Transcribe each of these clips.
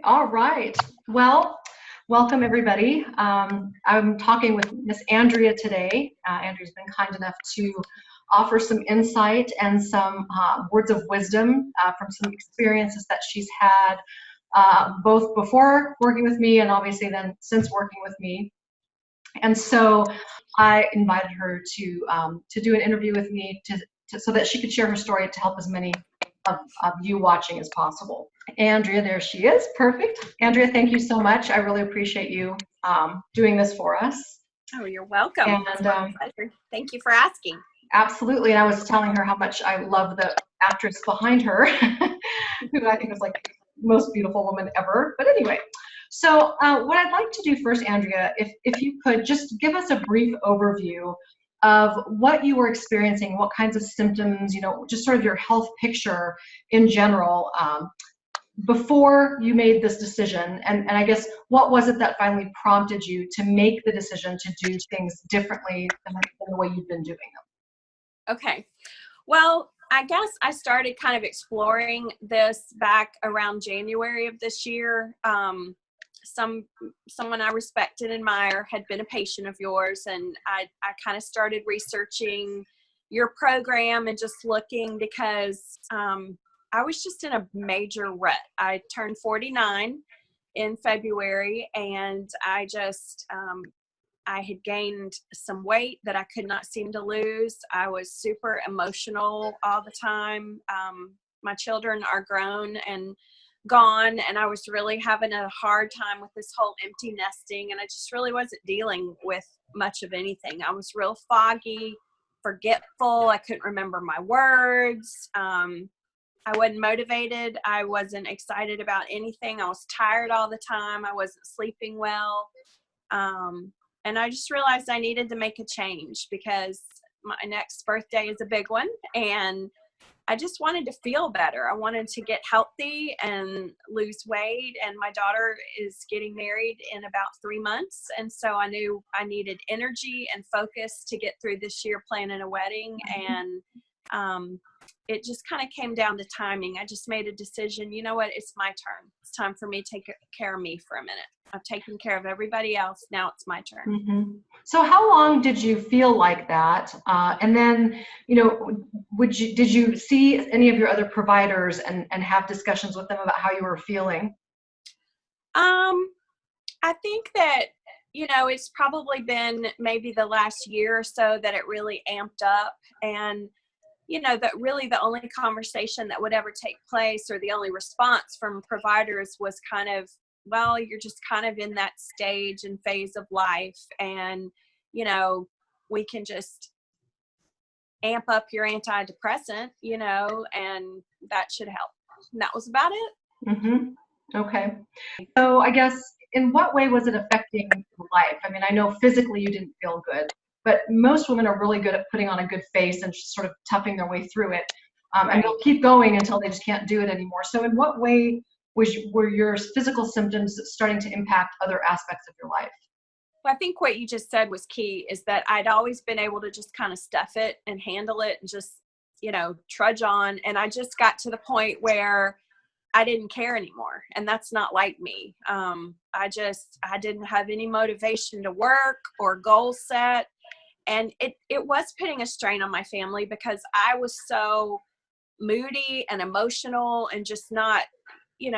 All right. Well, welcome everybody. I'm talking with Miss Andrea today. Andrea's been kind enough to offer some insight and some words of wisdom from some experiences that she's had both before working with me and obviously then since working with me. And so I invited her to do an interview with me so that she could share her story to help as many of you watching as possible. Andrea, there she is. Perfect. Andrea, thank you so much. I really appreciate you doing this for us. Oh, you're welcome. And it's my pleasure. Thank you for asking. Absolutely. And I was telling her how much I love the actress behind her, who I think is like the most beautiful woman ever. But anyway, so what I'd like to do first, Andrea, if you could just give us a brief overview of what you were experiencing, what kinds of symptoms, just sort of your health picture in general before you made this decision. And I guess what was it that finally prompted you to make the decision to do things differently than the way you've been doing them? Okay. Well, I guess I started kind of exploring this back around January of this year. Someone I respect and admire had been a patient of yours, and I kind of started researching your program and just looking because I was just in a major rut. I turned 49 in February, and I just I had gained some weight that I could not seem to lose. I was super emotional all the time. My children are grown and gone, and I was really having a hard time with this whole empty nesting, and I just really wasn't dealing with much of anything. I was real foggy, forgetful. I couldn't remember my words. I wasn't motivated. I wasn't excited about anything. I was tired all the time. I wasn't sleeping well. And I just realized I needed to make a change because my next birthday is a big one, and I just wanted to feel better. I wanted to get healthy and lose weight, and my daughter is getting married in about 3 months, and so I knew I needed energy and focus to get through this year planning a wedding, and it just kind of came down to timing. I just made a decision, you know what, it's my turn. It's time for me to take care of me for a minute. I've taken care of everybody else. Now it's my turn. Mm-hmm. So how long did you feel like that? And then, did you see any of your other providers and have discussions with them about how you were feeling? I think that, it's probably been maybe the last year or so that it really amped up, and that really the only conversation that would ever take place or the only response from providers was kind of, well, you're just kind of in that stage and phase of life, and we can just amp up your antidepressant, and that should help. And that was about it. Mm-hmm. Okay. So I guess, in what way was it affecting your life? I mean, I know physically you didn't feel good, but most women are really good at putting on a good face and just sort of toughing their way through it. And they'll keep going until they just can't do it anymore. So in what way were your physical symptoms starting to impact other aspects of your life? Well, I think what you just said was key, is that I'd always been able to just kind of stuff it and handle it and just, trudge on. And I just got to the point where I didn't care anymore. And that's not like me. I didn't have any motivation to work or goal set. And it was putting a strain on my family because I was so moody and emotional and just not,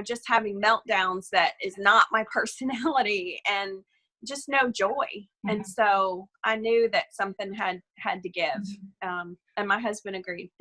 just having meltdowns. That is not my personality, and just no joy. Mm-hmm. And so I knew that something had to give. And my husband agreed.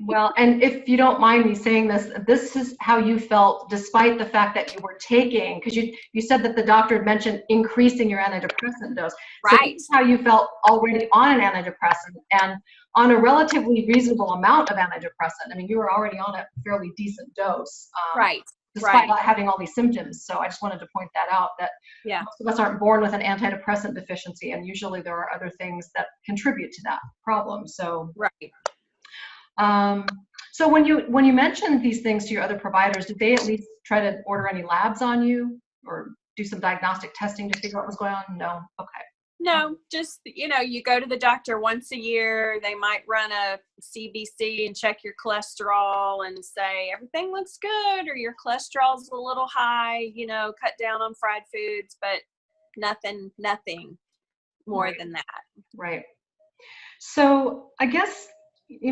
Well, and if you don't mind me saying this is how you felt despite the fact that you were taking, because you said that the doctor had mentioned increasing your antidepressant dose. Right. So this is how you felt already on an antidepressant and on a relatively reasonable amount of antidepressant. I mean, you were already on a fairly decent dose. Right. Despite not having all these symptoms. So I just wanted to point that out, that most of us aren't born with an antidepressant deficiency, and usually there are other things that contribute to that problem. So so when you mentioned these things to your other providers, did they at least try to order any labs on you or do some diagnostic testing to figure out what was going on? No. Okay. No, just, you go to the doctor once a year. They might run a CBC and check your cholesterol and say everything looks good, or your cholesterol's a little high, cut down on fried foods, but nothing more Right. than that. Right. So I guess,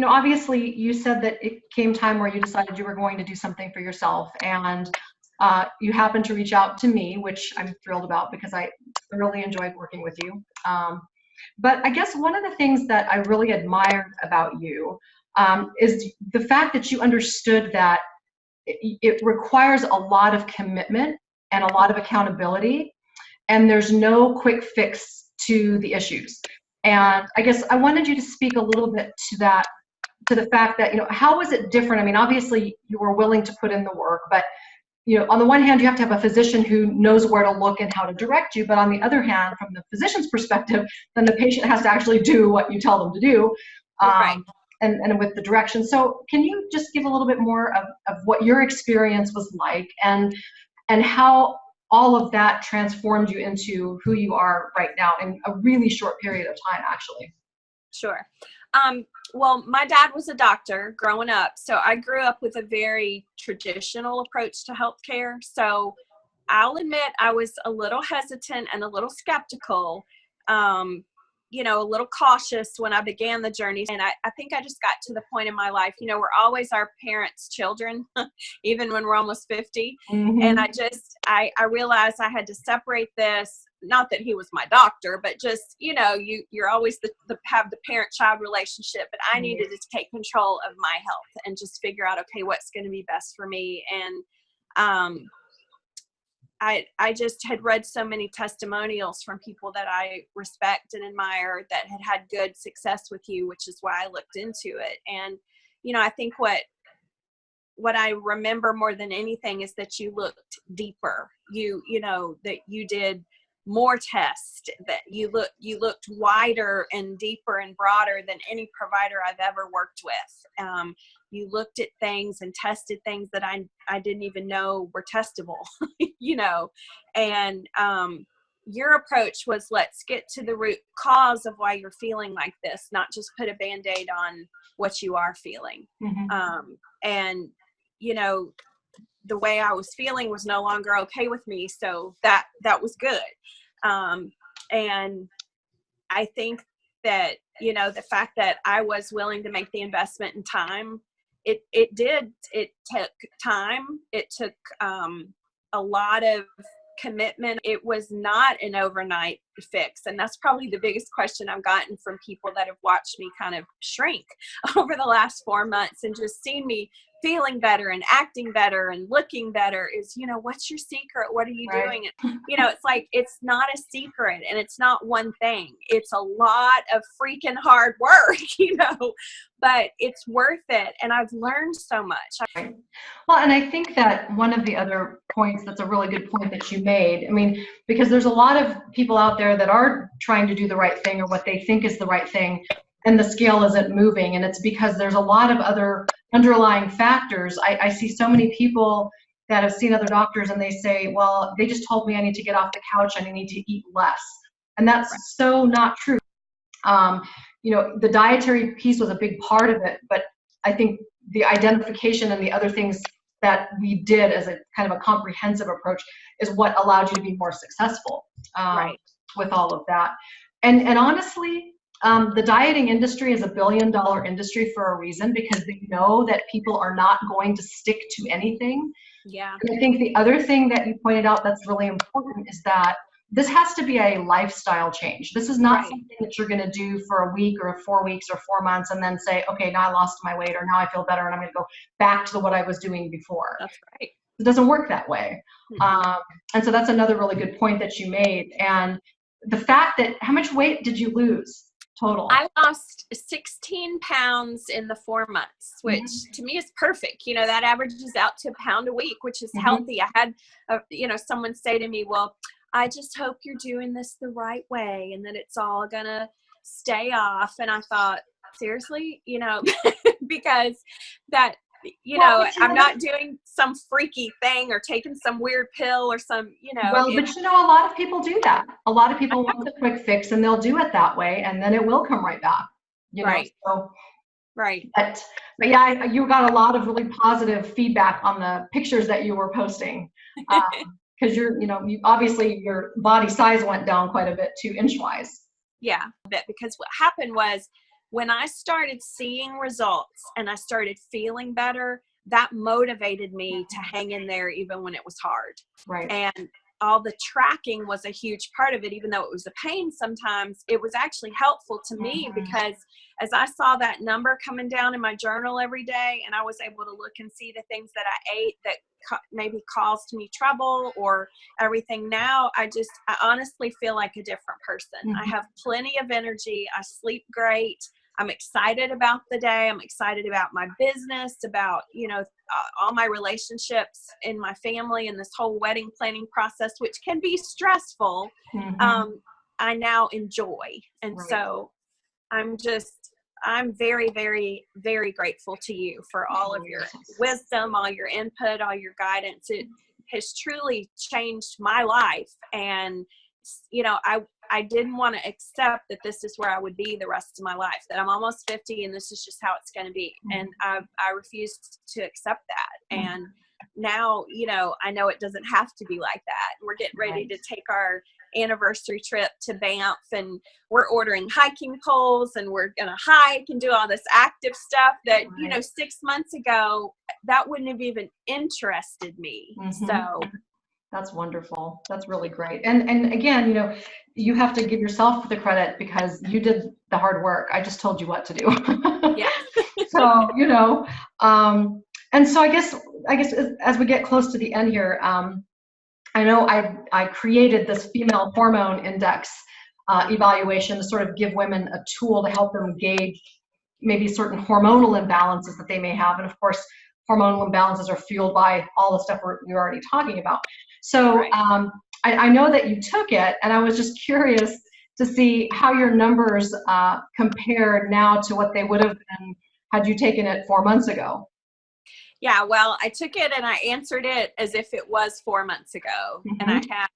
obviously you said that it came time where you decided you were going to do something for yourself, and you happened to reach out to me, which I'm thrilled about because I really enjoyed working with you. But I guess one of the things that I really admired about you is the fact that you understood that it requires a lot of commitment and a lot of accountability, and there's no quick fix to the issues. And I guess I wanted you to speak a little bit to that, to the fact that, how was it different? I mean, obviously you were willing to put in the work, but on the one hand, you have to have a physician who knows where to look and how to direct you. But on the other hand, from the physician's perspective, then the patient has to actually do what you tell them to do, Right. and with the direction. So can you just give a little bit more of what your experience was like, and how all of that transformed you into who you are right now in a really short period of time, actually? Sure. Well, my dad was a doctor growing up, so I grew up with a very traditional approach to healthcare. So I'll admit I was a little hesitant and a little skeptical, a little cautious when I began the journey. And I think I just got to the point in my life, we're always our parents' children, even when we're almost 50. And Mm-hmm. I realized I had to separate this. Not that he was my doctor, but just, you're always have the parent-child relationship, but I needed to take control of my health and just figure out, okay, what's going to be best for me. And, I just had read so many testimonials from people that I respect and admire that had had good success with you, which is why I looked into it. And, I think what I remember more than anything is that you looked deeper. That you did more tests, that you looked wider and deeper and broader than any provider I've ever worked with. You looked at things and tested things that I didn't even know were testable, and your approach was, let's get to the root cause of why you're feeling like this, not just put a Band-Aid on what you are feeling. Mm-hmm. And the way I was feeling was no longer okay with me. So that was good. And I think that, the fact that I was willing to make the investment in time, it took time. It took, a lot of commitment. It was not an overnight fix. And that's probably the biggest question I've gotten from people that have watched me kind of shrink over the last 4 months and just seen me feeling better and acting better and looking better is, what's your secret? What are you Right. doing? It's like, it's not a secret, and it's not one thing. It's a lot of freaking hard work, but it's worth it. And I've learned so much. Right. Well, and I think that one of the other points that's a really good point that you made, I mean, because there's a lot of people out there that are trying to do the right thing or what they think is the right thing, and the scale isn't moving. And it's because there's a lot of other underlying factors. I see so many people that have seen other doctors and they say, well, they just told me I need to get off the couch and I need to eat less. And that's so not true. Um, the dietary piece was a big part of it, but I think the identification and the other things that we did as a kind of a comprehensive approach is what allowed you to be more successful, Right. with all of that. And honestly, the dieting industry is $1 billion industry for a reason, because they know that people are not going to stick to anything. Yeah. And I think the other thing that you pointed out that's really important is that this has to be a lifestyle change. This is not Right. something that you're going to do for a week or 4 weeks or 4 months and then say, okay, now I lost my weight or now I feel better and I'm going to go back to what I was doing before. That's right. It doesn't work that way. Mm-hmm. And so that's another really good point that you made. And the fact that, how much weight did you lose total? I lost 16 pounds in the 4 months, which Mm-hmm. to me is perfect. That averages out to a pound a week, which is Mm-hmm. healthy. I had, someone say to me, well, I just hope you're doing this the right way and that it's all going to stay off. And I thought, seriously, because that you Well, know, but I'm not doing some freaky thing or taking some weird pill or some, you know, well, but a lot of people do that. A lot of people want the quick fix and they'll do it that way, and then it will come right back, you know, right, so. right. But yeah, you got a lot of really positive feedback on the pictures that you were posting. Because obviously your body size went down quite a bit too, inch-wise. Yeah, because what happened was when I started seeing results and I started feeling better, that motivated me to hang in there even when it was hard. Right. And all the tracking was a huge part of it, even though it was a pain sometimes, it was actually helpful to me because as I saw that number coming down in my journal every day and I was able to look and see the things that I ate that maybe caused me trouble or everything, now I honestly feel like a different person. I have plenty of energy. I sleep great. I'm excited about the day. I'm excited about my business, about, all my relationships in my family and this whole wedding planning process, which can be stressful. I now enjoy. And so I'm very, very, very grateful to you for all of your wisdom, all your input, all your guidance. It has truly changed my life. And, I didn't want to accept that this is where I would be the rest of my life, that I'm almost 50 and this is just how it's going to be. And I refused to accept that. And now, I know it doesn't have to be like that. We're getting ready to take our anniversary trip to Banff and we're ordering hiking poles and we're going to hike and do all this active stuff that, 6 months ago, that wouldn't have even interested me. So that's wonderful. That's really great. And again, you have to give yourself the credit because you did the hard work. I just told you what to do. Yeah. So, and so I guess as we get close to the end here, I know I created this female hormone index evaluation to sort of give women a tool to help them gauge maybe certain hormonal imbalances that they may have. And of course, hormonal imbalances are fueled by all the stuff you're already talking about. So I know that you took it, and I was just curious to see how your numbers compared now to what they would have been had you taken it 4 months ago. Yeah, well, I took it and I answered it as if it was 4 months ago, and I had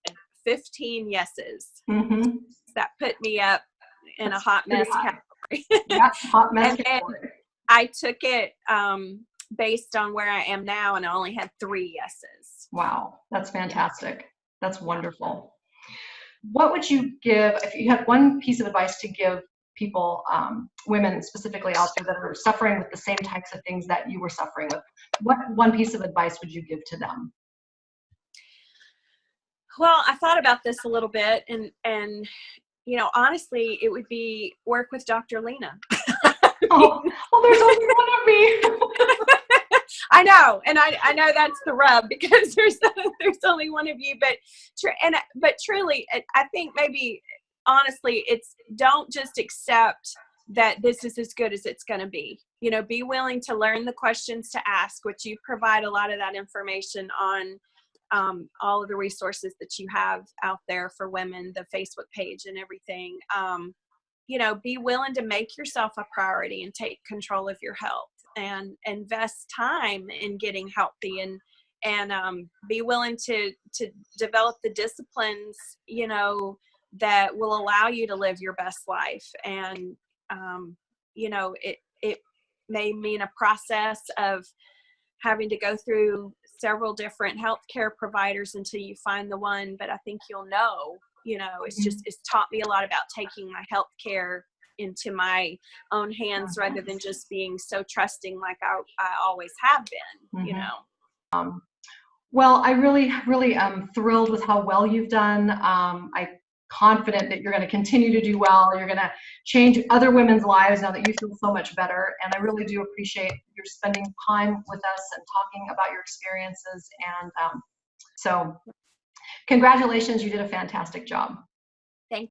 15 yeses. That put me up in a hot mess category. Yeah, hot mess category. And I took it based on where I am now, and I only had 3 yeses. Wow, that's fantastic. That's wonderful. What would you give, if you had one piece of advice to give people, women specifically out there that are suffering with the same types of things that you were suffering with, what one piece of advice would you give to them? Well, I thought about this a little bit, and honestly, it would be work with Dr. Lena. Oh, well, there's only one of me. I know, and I know that's the rub because there's only one of you, but truly, I think maybe honestly, it's don't just accept that this is as good as it's going to be. Be willing to learn the questions to ask, which you provide a lot of that information on all of the resources that you have out there for women, the Facebook page and everything. Be willing to make yourself a priority and take control of your health and invest time in getting healthy and be willing to develop the disciplines, that will allow you to live your best life. And, it may mean a process of having to go through several different healthcare providers until you find the one, but I think you'll know, it's taught me a lot about taking my healthcare into my own hands rather than just being so trusting like I always have been, Well, I really, really am thrilled with how well you've done. I'm confident that you're going to continue to do well. You're going to change other women's lives now that you feel so much better. And I really do appreciate your spending time with us and talking about your experiences. And so congratulations, you did a fantastic job.